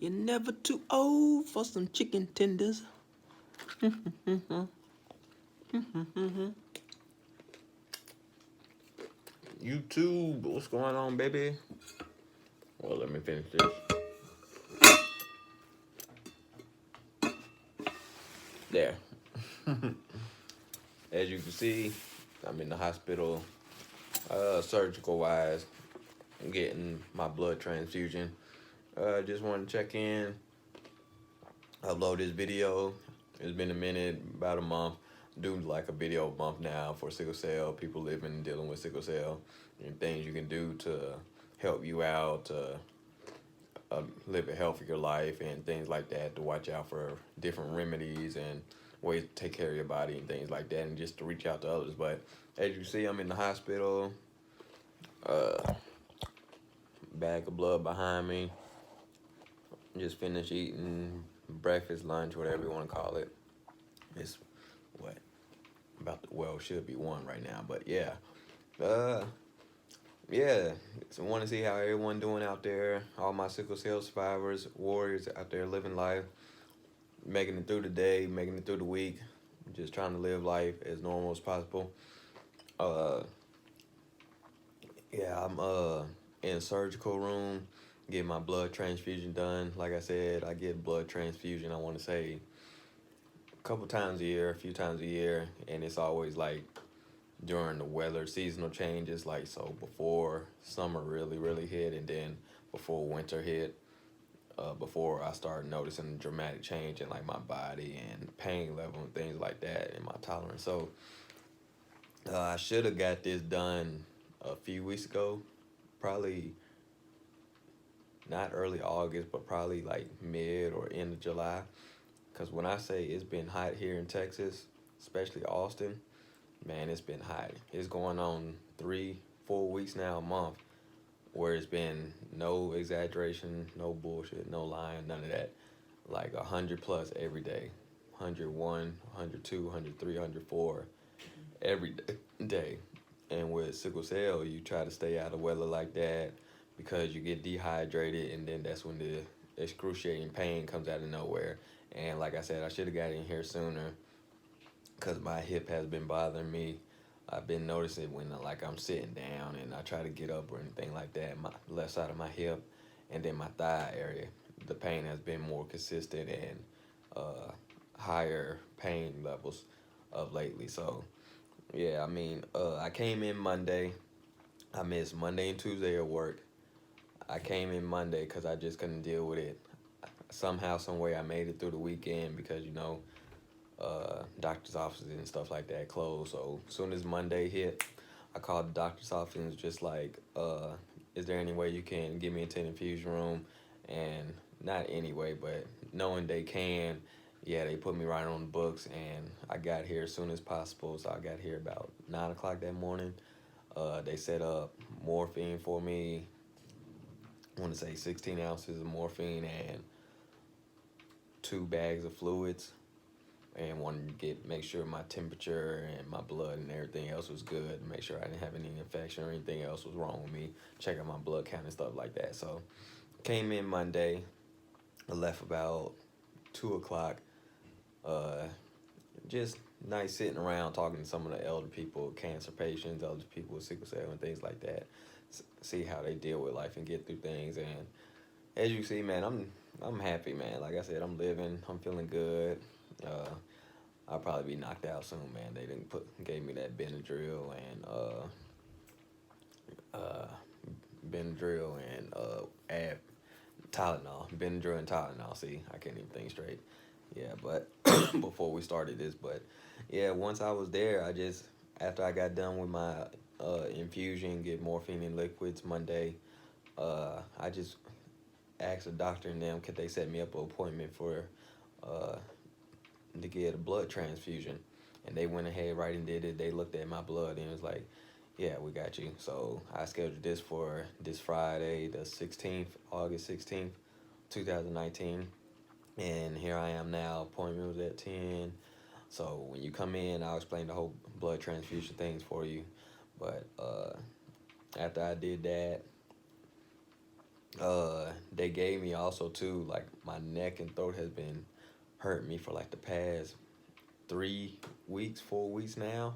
You're never too old for some chicken tenders. YouTube, what's going on, baby? Well, let me finish this. There. As you can see, I'm in the hospital, surgical wise, getting my blood transfusion. Just want to check in, upload this video. It's been a minute, about a month. Do like a video a month now for sickle cell, people living and dealing with sickle cell, and things you can do to help you out, to live a healthier life and things like that, to watch out for different remedies and ways to take care of your body and things like that, and just to reach out to others. But as you see, I'm in the hospital, bag of blood behind me. Just finished eating breakfast, lunch, whatever you want to call it. It's what, about the, well, should be 1 right now, but yeah. Yeah, so I want to see how everyone doing out there, all my sickle cell survivors, warriors out there living life, making it through the day, making it through the week, just trying to live life as normal as possible. Yeah, I'm in a surgical room, getting my blood transfusion done. Like I said, I get blood transfusion, I want to say, a couple times a year, a few times a year, and it's always like during the weather, seasonal changes, like so before summer really hit, and then before winter hit, before I started noticing a dramatic change in like my body and pain level and things like that, and my tolerance. So I should have got this done a few weeks ago, probably not early August, but probably like mid or end of July. Because when I say it's been hot here in Texas, especially Austin, man, it's been hot. It's going on 3-4 weeks now, a month, where it's been no exaggeration, no bullshit, no lying, none of that. Like 100 plus every day, 101, 102, 103, 104 every day. And with sickle cell, you try to stay out of weather like that because you get dehydrated, and then that's when the excruciating pain comes out of nowhere. And like I said, I should have got in here sooner because my hip has been bothering me. I've been noticing when like I'm sitting down and I try to get up or anything like that, my left side of my hip and then my thigh area, the pain has been more consistent and higher pain levels of lately. So yeah, I mean, I came in Monday. I missed Monday and Tuesday at work. I came in Monday because I just couldn't deal with it. Somehow, some way, I made it through the weekend because doctor's offices and stuff like that closed. So as soon as Monday hit, I called the doctor's office and was just like, is there any way you can get me into the infusion room? And not anyway, but knowing they can, yeah, they put me right on the books, and I got here as soon as possible. So I got here about 9 o'clock that morning. They set up morphine for me. I want to say 16 ounces of morphine and 2 bags of fluids, and wanted to make sure my temperature and my blood and everything else was good, make sure I didn't have any infection or anything else was wrong with me, checking my blood count and stuff like that. So came in Monday, I left about 2 o'clock, just nice sitting around talking to some of the elder people, cancer patients, elder people with sickle cell and things like that, see how they deal with life and get through things. And as you see, man, I'm happy, man. Like I said, I'm living, I'm feeling good. I'll probably be knocked out soon, man. They didn't gave me that Benadryl and Tylenol. Benadryl and Tylenol. See, I can't even think straight. Yeah, but before we started this, but yeah, once I was there, after I got done with my infusion, get morphine and liquids Monday, I just asked the doctor and them could they set me up an appointment for to get a blood transfusion, and they went ahead right and did it. They looked at my blood and was like, yeah, we got you. So I scheduled this for this Friday, the 16th, August 16th, 2019. And here I am now. Appointment was at 10. So when you come in, I'll explain the whole blood transfusion things for you. But after I did that, they gave me also too, like my neck and throat has been hurting me for like the past 3 weeks, 4 weeks now.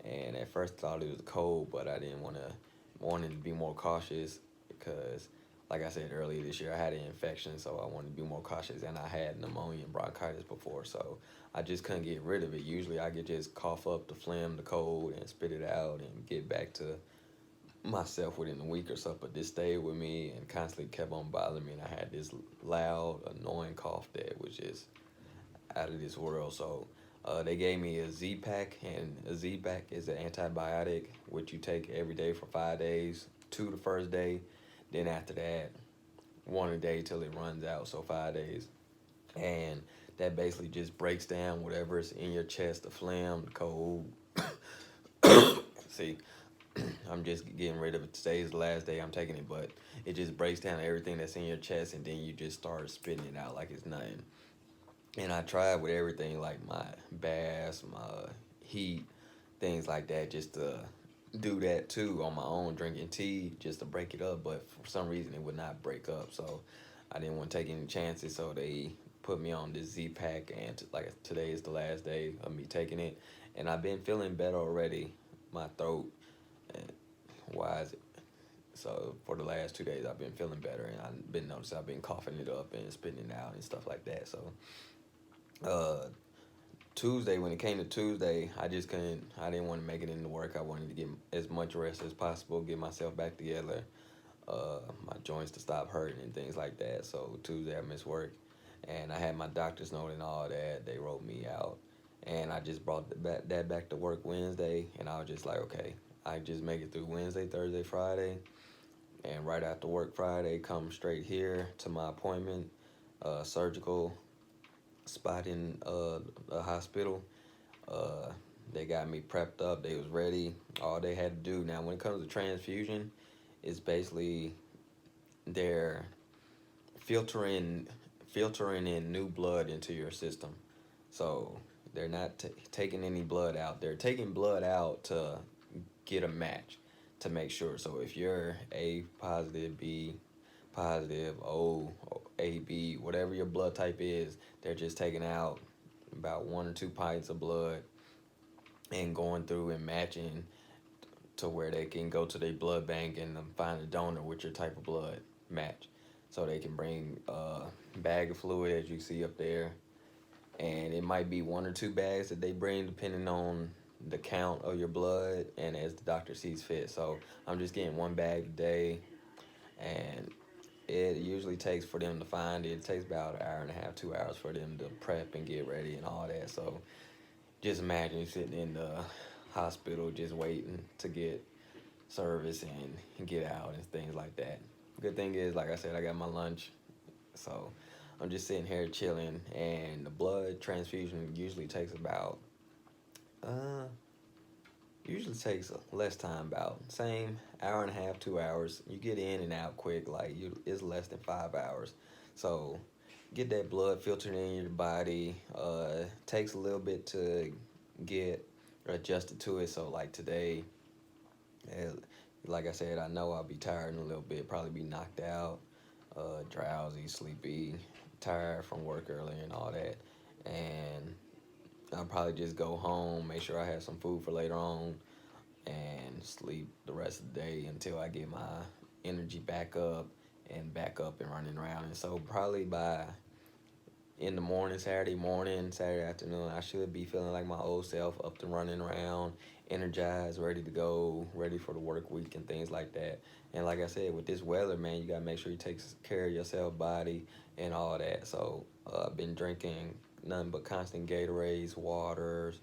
And at first I thought it was cold, but I didn't wanted to be more cautious because, like I said earlier this year, I had an infection, so I wanted to be more cautious. And I had pneumonia and bronchitis before, so I just couldn't get rid of it. Usually I could just cough up the phlegm, the cold, and spit it out and get back to myself within a week or so. But this stayed with me and constantly kept on bothering me. And I had this loud, annoying cough that was just out of this world. So they gave me a Z pack, and a Z pack is an antibiotic which you take every day for 5 days. Two the first day, then after that, one a day till it runs out. So 5 days, and that basically just breaks down whatever's in your chest, the phlegm, the cold. See, I'm just getting rid of it. Today's the last day I'm taking it, but it just breaks down everything that's in your chest, and then you just start spitting it out like it's nothing. And I tried with everything, like my baths, my heat, things like that, just to do that too on my own, drinking tea just to break it up. But for some reason, it would not break up. So I didn't want to take any chances. So they put me on this Z pack, and like today is the last day of me taking it. And I've been feeling better already. My throat, and why is it? So for the last 2 days, I've been feeling better, and I've been noticing I've been coughing it up and spitting it out and stuff like that. So uh, Tuesday, when it came to Tuesday, I just couldn't. I didn't want to make it into work. I wanted to get as much rest as possible, get myself back together, my joints to stop hurting and things like that. So Tuesday I missed work, and I had my doctor's note and all that. They wrote me out, and I just brought that back to work Wednesday, and I was just like, okay, I just make it through Wednesday, Thursday, Friday, and right after work Friday, come straight here to my appointment, surgical spot in the hospital. Uh, they got me prepped up. They was ready. All they had to do now, when it comes to transfusion, is basically they're filtering filtering in new blood into your system. So they're not taking any blood out. They're taking blood out to get a match to make sure. So if you're A positive, B positive, O, AB, whatever your blood type is, they're just taking out about 1 or 2 pints of blood and going through and matching to where they can go to their blood bank and find a donor with your type of blood match. So they can bring a bag of fluid, as you see up there, and it might be 1 or 2 bags that they bring depending on the count of your blood and as the doctor sees fit. So I'm just getting 1 bag a day, and it usually takes for them to find it. It takes about an hour and a half, 2 hours for them to prep and get ready and all that. So just imagine you sitting in the hospital just waiting to get service and get out and things like that. Good thing is, like I said, I got my lunch, so I'm just sitting here chilling. And the blood transfusion uh usually takes less time, about same hour and a half, 2 hours. You get in and out quick, like it's less than 5 hours. So get that blood filtered in your body. Takes a little bit to get adjusted to it. So like today, eh, like I said, I know I'll be tired in a little bit, probably be knocked out, drowsy, sleepy, tired from work earlier and all that. And I'll probably just go home, make sure I have some food for later on, and sleep the rest of the day until I get my energy back up and running around. And so probably by in the morning, Saturday morning, Saturday afternoon, I should be feeling like my old self, up and running around, energized, ready to go, ready for the work week and things like that. And like I said, with this weather, man, you gotta make sure you take care of yourself, body, and all that. So I've been drinking nothing but constant Gatorades, waters,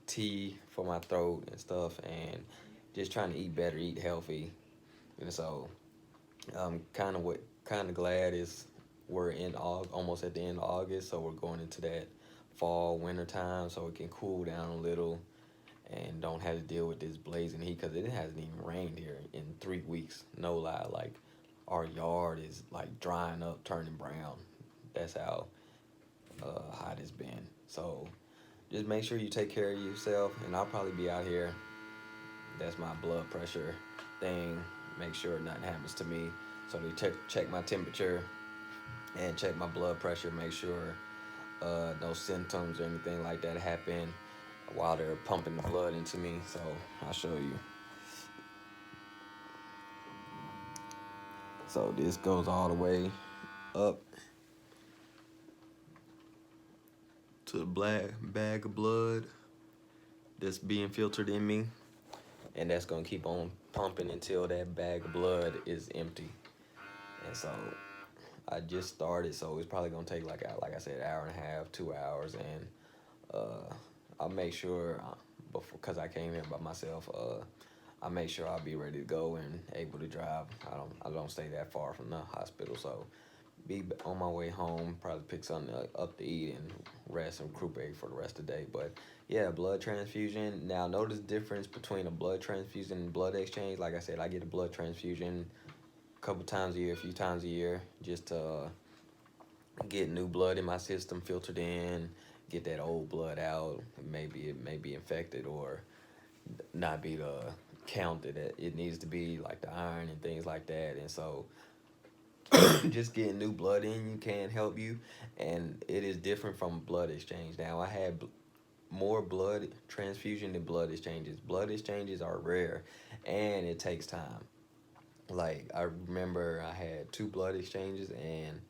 tea for my throat and stuff, and just trying to eat better, eat healthy. And so I'm kind of glad is we're in almost at the end of August, so we're going into that fall winter time, so it can cool down a little and don't have to deal with this blazing heat because it hasn't even rained here in 3 weeks. No lie, like our yard is like drying up, turning brown. That's how hot it's been. So just make sure you take care of yourself, and I'll probably be out here. That's my blood pressure thing. Make sure nothing happens to me. So they check my temperature and check my blood pressure, make sure no symptoms or anything like that happen while they're pumping the blood into me. So I'll show you. So this goes all the way up to the black bag of blood that's being filtered in me, and that's gonna keep on pumping until that bag of blood is empty. And so I just started, so it's probably gonna take like I said, an hour and a half, 2 hours, and I'll make sure before, cause I came here by myself. I make sure I'll be ready to go and able to drive. I don't stay that far from the hospital, so be on my way home. Probably pick something up to eat and rest and recuperate for the rest of the day. But yeah, blood transfusion. Now notice the difference between a blood transfusion and blood exchange. Like I said, I get a blood transfusion a couple times a year, a few times a year, just to get new blood in my system filtered in, get that old blood out. Maybe it may be infected or not be the count that it needs to be, like the iron and things like that. And so just getting new blood in you can help you, and it is different from blood exchange. Now I had more blood transfusion than blood exchanges. Blood exchanges are rare and it takes time. Like I remember I had two blood exchanges, and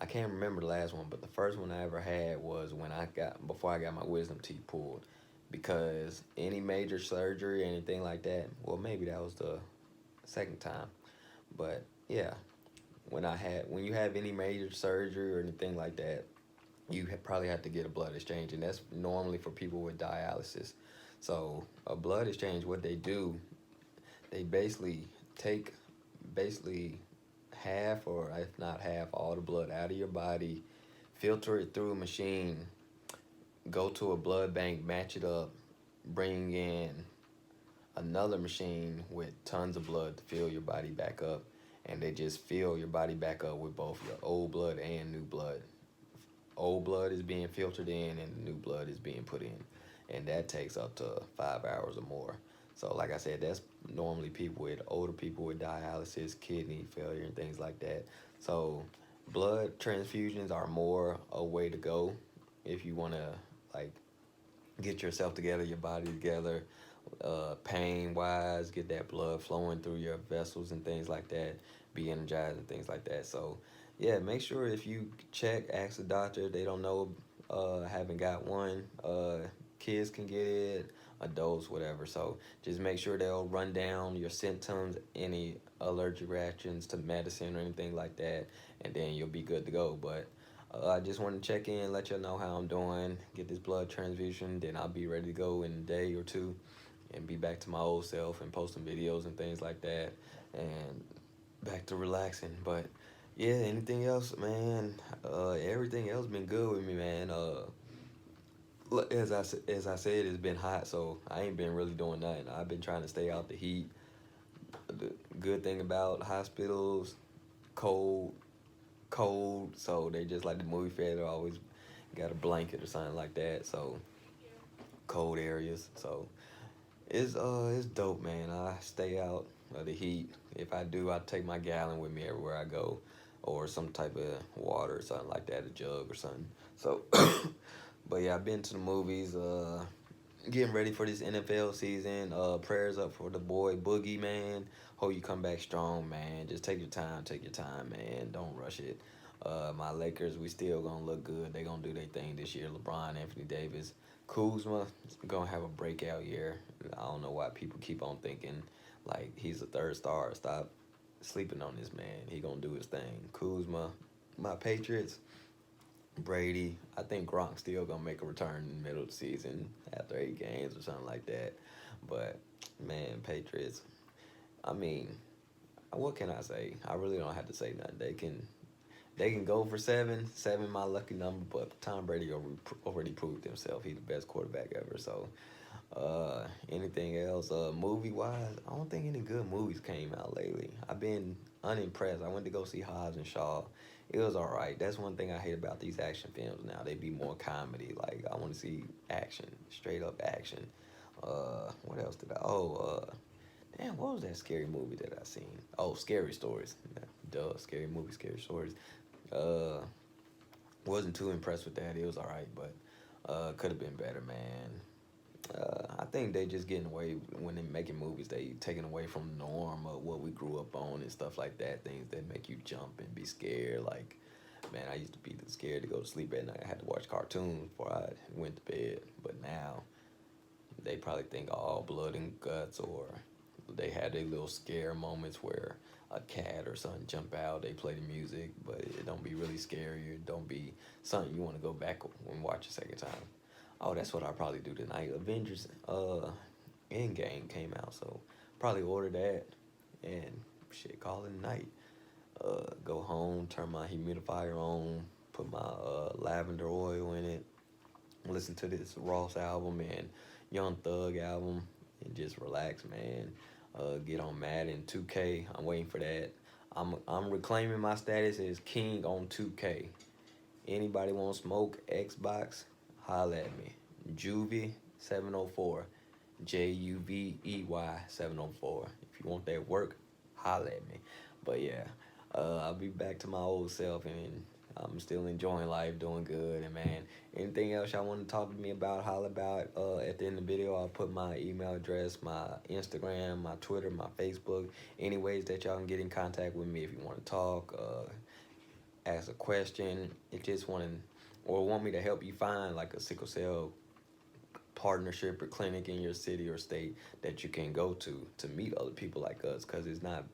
I can't remember the last one, but the first one I ever had was when I got before I got my wisdom teeth pulled. Because any major surgery or anything like that, well, maybe that was the second time, but yeah, when you have any major surgery or anything like that, you probably have to get a blood exchange, and that's normally for people with dialysis. So a blood exchange, what they do, they basically take basically half or if not half all the blood out of your body, filter it through a machine, go to a blood bank, match it up, bring in another machine with tons of blood to fill your body back up, and they just fill your body back up with both your old blood and new blood. Old blood is being filtered in and new blood is being put in, and that takes up to 5 hours or more. So like I said, that's normally older people with dialysis, kidney failure, and things like that. So blood transfusions are more a way to go if you want to, like, get yourself together, your body together, pain wise, get that blood flowing through your vessels and things like that, be energized and things like that. So yeah, make sure if you check, ask the doctor. If they don't know, haven't got one. Kids can get it, adults, whatever. So just make sure they'll run down your symptoms, any allergic reactions to medicine or anything like that, and then you'll be good to go. But I just want to check in, let you know how I'm doing, get this blood transfusion, then I'll be ready to go in a day or two and be back to my old self and posting videos and things like that and back to relaxing. But yeah, anything else, man? Everything else been good with me, man. As I said, it's been hot, so I ain't been really doing nothing. I've been trying to stay out the heat. The good thing about hospitals, cold, cold, so they just like the movie theater always got a blanket or something like that. So cold areas. So it's dope, man. I stay out of the heat. If I do, I take my gallon with me everywhere I go, or some type of water or something like that, a jug or something. So, but yeah, I've been to the movies. Getting ready for this NFL season. Prayers up for the boy Boogie, man. Hope you come back strong, man. Just take your time, man. Don't rush it. My Lakers, we still gonna look good. They gonna do their thing this year. LeBron, Anthony Davis, Kuzma gonna have a breakout year. I don't know why people keep on thinking like he's a third star. Stop sleeping on this man. He gonna do his thing. Kuzma, my Patriots. Brady, I think Gronk still gonna make a return in the middle of the season after 8 games or something like that. But man, Patriots. I mean, what can I say? I really don't have to say nothing. They can go for seven. Seven, my lucky number. But Tom Brady already proved himself. He's the best quarterback ever. So, anything else? Movie wise, I don't think any good movies came out lately. I've been unimpressed. I went to go see Hobbs and Shaw. It was all right. That's one thing I hate about these action films now. They be more comedy. Like I want to see action, straight up action. What else did I? Oh, damn, what was that scary movie that I seen? Oh, Scary Stories. Duh, scary movie, scary stories. Uh, wasn't too impressed with that. It was all right, but could have been better, man. I think they just getting away when they making movies. They taking away from the norm of what we grew up on and stuff like that. Things that make you jump and be scared. Like, man, I used to be scared to go to sleep at night. I had to watch cartoons before I went to bed. But now they probably think all blood and guts, or they had their little scare moments where a cat or something jump out. They play the music, but it don't be really scary. It don't be something you want to go back and watch a second time. Oh, that's what I'll probably do tonight. Avengers Endgame came out, so probably order that and shit, call it a night. Go home, turn my humidifier on, put my lavender oil in it, listen to this Ross album and Young Thug album, and just relax, man. Get on Madden 2K. I'm waiting for that. I'm reclaiming my status as king on 2K. Anybody want to smoke Xbox? Holla at me. Juvie 704. Juvey 704. If you want that work, holla at me. But yeah, I'll be back to my old self, and I'm still enjoying life, doing good. And man, anything else y'all want to talk to me about, holla about. At the end of the video, I'll put my email address, my Instagram, my Twitter, my Facebook. Any ways that y'all can get in contact with me if you want to talk, ask a question, if just want to, or want me to help you find like a sickle cell partnership or clinic in your city or state that you can go to meet other people like us, because it's not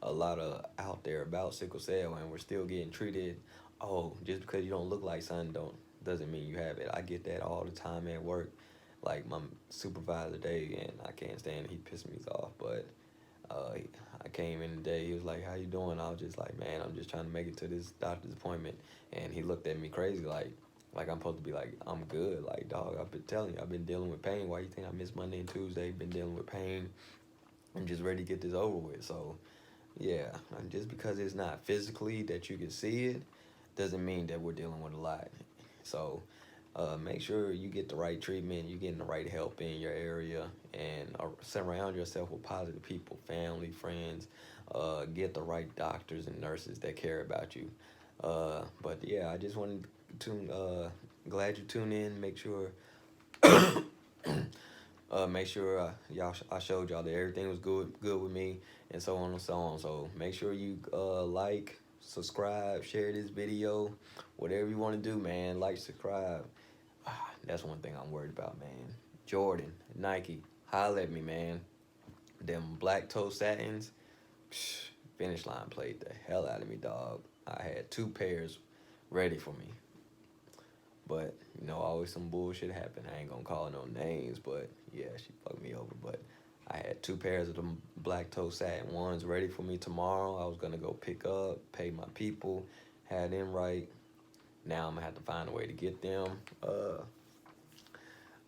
a lot of out there about sickle cell, and we're still getting treated. Oh, just because you don't look like something don't doesn't mean you have it. I get that all the time at work. Like my supervisor today, and I can't stand it. He pissed me off, but uh, I came in today. He was like, "How you doing?" I was just like, "Man, I'm just trying to make it to this doctor's appointment." And he looked at me crazy, like I'm supposed to be like, "I'm good." Like, dog, I've been telling you, I've been dealing with pain. Why you think I missed Monday and Tuesday? Been dealing with pain. I'm just ready to get this over with. So, yeah, and just because it's not physically that you can see it, doesn't mean that we're dealing with a lot. So, make sure you get the right treatment, you getting the right help in your area, and surround yourself with positive people, family, friends. Get the right doctors and nurses that care about you. But yeah, I just wanted to tune. Glad you tuned in. Make sure I showed y'all that everything was good with me, and so on and so on. So make sure you like, subscribe, share this video, whatever you want to do, man. Like, subscribe. That's one thing I'm worried about, man. Jordan, Nike, holla at me, man. Them black toe satins, finish line played the hell out of me, dog. I had two pairs ready for me. But, always some bullshit happen. I ain't gonna call no names, but yeah, she fucked me over. But I had two pairs of them black toe satin ones ready for me tomorrow. I was gonna go pick up, pay my people, had them right. Now I'm gonna have to find a way to get them.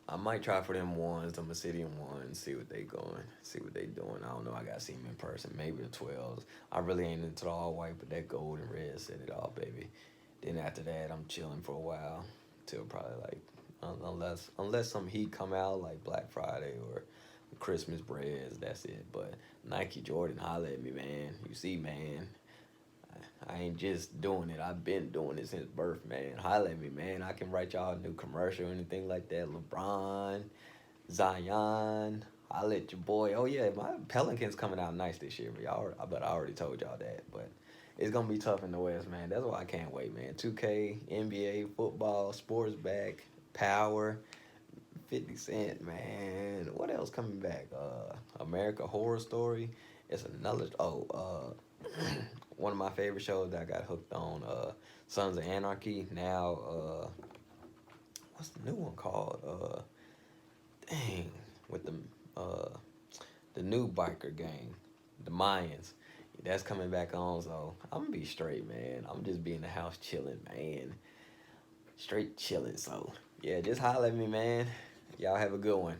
I might try for them ones, them Obsidian ones, see what they going, see what they doing. I don't know. I gotta see them in person. Maybe the 12s. I really ain't into the all white, but that gold and red set it all, baby. Then after that, I'm chilling for a while till probably like unless some heat come out like Black Friday or Christmas breads. That's it. But Nike Jordan, holla at me, man. You see, man. I ain't just doing it. I've been doing it since birth, man. Holla at me, man. I can write y'all a new commercial or anything like that. LeBron, Zion. Holla at your boy. Oh yeah, my Pelicans coming out nice this year. But I already told y'all that. But it's gonna be tough in the West, man. That's why I can't wait, man. 2K, NBA, football, sports back, power, 50 Cent, man. What else coming back? America Horror Story. It's another. One of my favorite shows that I got hooked on. Sons of Anarchy. Now, what's the new one called? Dang, with the new biker gang, the Mayans. That's coming back on, so I'm gonna be straight, man. I'm just be in the house chilling, man. Straight chilling. So yeah, just holler at me, man. Y'all have a good one.